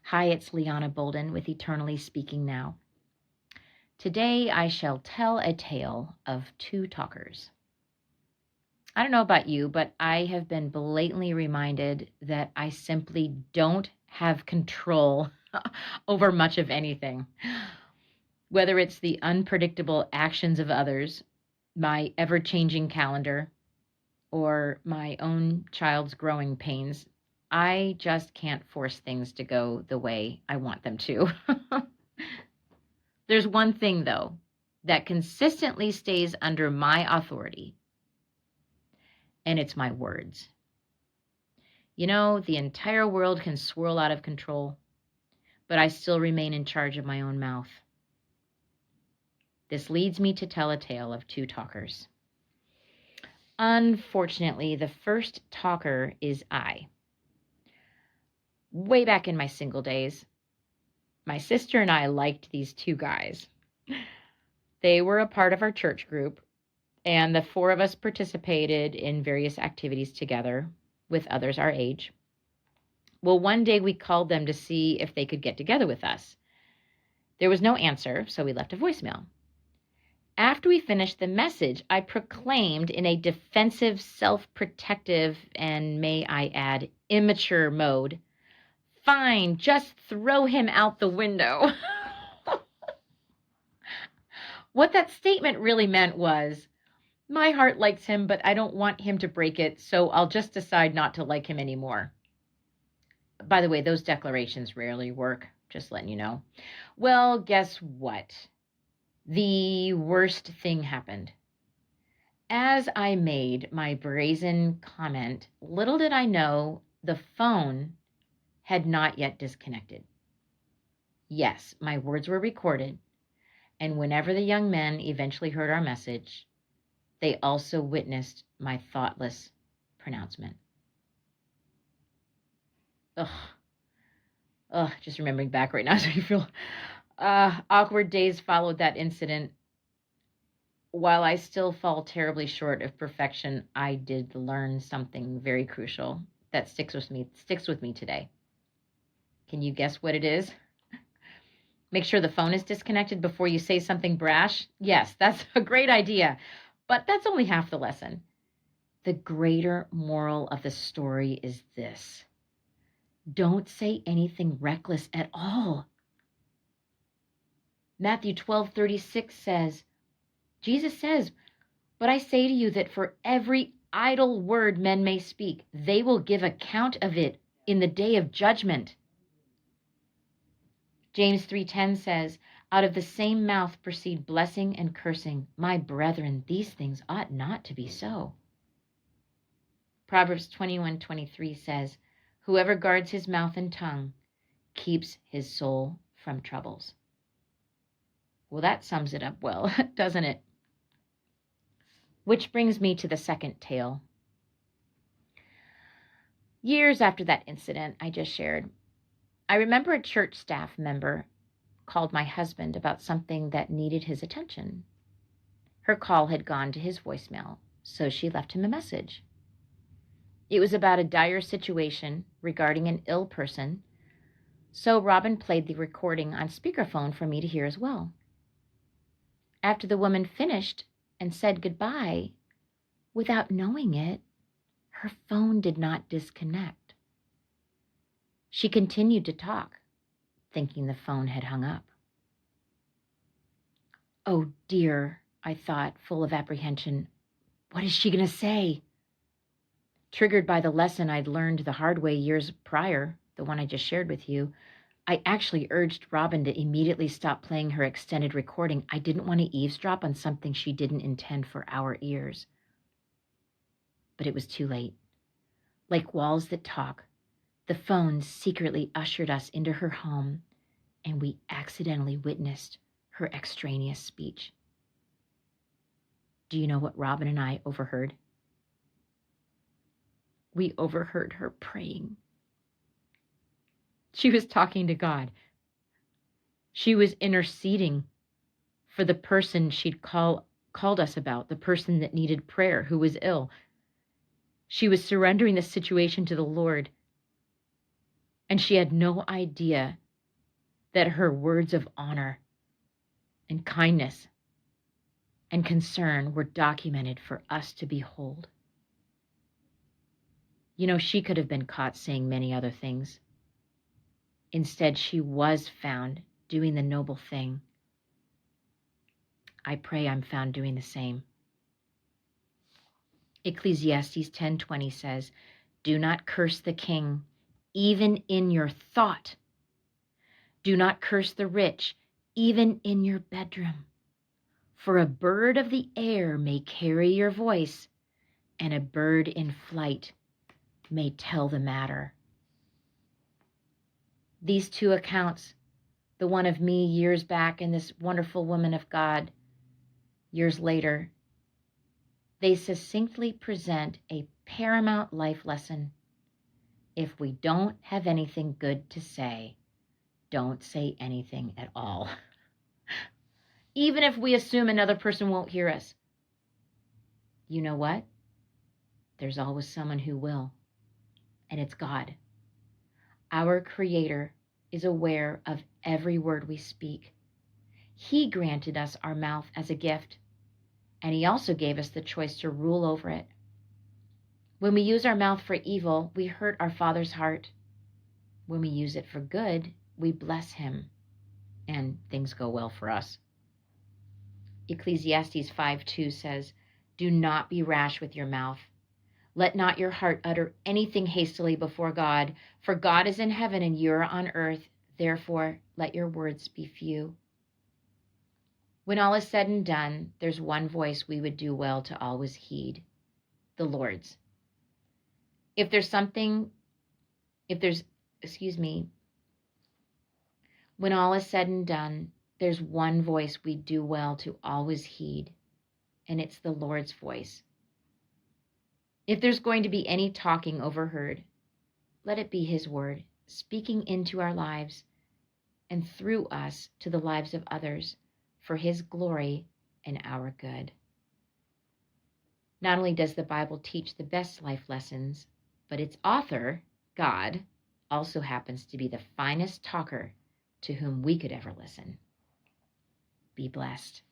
Hi, it's Liana Bolden with Eternally Speaking Now. Today I shall tell a tale of two talkers. I don't know about you, but I have been blatantly reminded that I simply don't have control over much of anything. Whether it's the unpredictable actions of others, my ever changing calendar, or my own child's growing pains, I just can't force things to go the way I want them to. There's one thing, though, that consistently stays under my authority, and it's my words. You know, the entire world can swirl out of control, but I still remain in charge of my own mouth. This leads me to tell a tale of two talkers. Unfortunately, the first talker is I. Way back in my single days, my sister and I liked these two guys. They were a part of our church group, and the four of us participated in various activities together with others our age. Well, one day we called them to see if they could get together with us. There was no answer, so we left a voicemail. After we finished the message, I proclaimed in a defensive, self-protective, and may I add, immature mode, "Fine, just throw him out the window." What that statement really meant was, my heart likes him, but I don't want him to break it, so I'll just decide not to like him anymore. By the way, those declarations rarely work, just letting you know. Well, guess what? The worst thing happened. As I made my brazen comment, little did I know the phone had not yet disconnected. Yes, my words were recorded, and whenever the young men eventually heard our message, they also witnessed my thoughtless pronouncement. Just remembering back right now, so you feel awkward days followed that incident. While I still fall terribly short of perfection, I did learn something very crucial that sticks with me today. Can you guess what it is? Make sure the phone is disconnected before you say something brash. Yes, that's a great idea, but that's only half the lesson. The greater moral of the story is this: don't say anything reckless at all. Matthew 12:36 says, Jesus says, "But I say to you that for every idle word men may speak, they will give account of it in the day of judgment." James 3:10 says, "Out of the same mouth proceed blessing and cursing. My brethren, these things ought not to be so." Proverbs 21:23 says, "Whoever guards his mouth and tongue keeps his soul from troubles." Well, that sums it up well, doesn't it? Which brings me to the second tale. Years after that incident I just shared, I remember a church staff member called my husband about something that needed his attention. Her call had gone to his voicemail, so she left him a message. It was about a dire situation regarding an ill person, so Robin played the recording on speakerphone for me to hear as well. After the woman finished and said goodbye, without knowing it, her phone did not disconnect. She continued to talk, thinking the phone had hung up. Oh dear, I thought, full of apprehension. What is she going to say? Triggered by the lesson I'd learned the hard way years prior, the one I just shared with you, I actually urged Robin to immediately stop playing her extended recording. I didn't want to eavesdrop on something she didn't intend for our ears. But it was too late. Like walls that talk, the phone secretly ushered us into her home, and we accidentally witnessed her extraneous speech. Do you know what Robin and I overheard? We overheard her praying. She was talking to God. She was interceding for the person she'd called us about, the person that needed prayer, who was ill. She was surrendering the situation to the Lord. And she had no idea that her words of honor and kindness and concern were documented for us to behold. You know, she could have been caught saying many other things. Instead, she was found doing the noble thing. I pray I'm found doing the same. Ecclesiastes 10:20 says, "Do not curse the king, even in your thought. Do not curse the rich, even in your bedroom. For a bird of the air may carry your voice, and a bird in flight may tell the matter." These two accounts, the one of me years back and this wonderful woman of God years later, they succinctly present a paramount life lesson. If we don't have anything good to say, don't say anything at all. Even if we assume another person won't hear us. You know what? There's always someone who will, and it's God. Our Creator is aware of every word we speak. He granted us our mouth as a gift, and He also gave us the choice to rule over it. When we use our mouth for evil, we hurt our Father's heart. When we use it for good, we bless Him, and things go well for us. Ecclesiastes 5:2 says, "Do not be rash with your mouth. Let not your heart utter anything hastily before God, for God is in heaven and you are on earth. Therefore, let your words be few." When all is said and done, there's one voice we would do well to always heed, the Lord's. When all is said and done, there's one voice we do well to always heed, and it's the Lord's voice. If there's going to be any talking overheard, let it be His word, speaking into our lives and through us to the lives of others for His glory and our good. Not only does the Bible teach the best life lessons, but its author, God, also happens to be the finest talker to whom we could ever listen. Be blessed.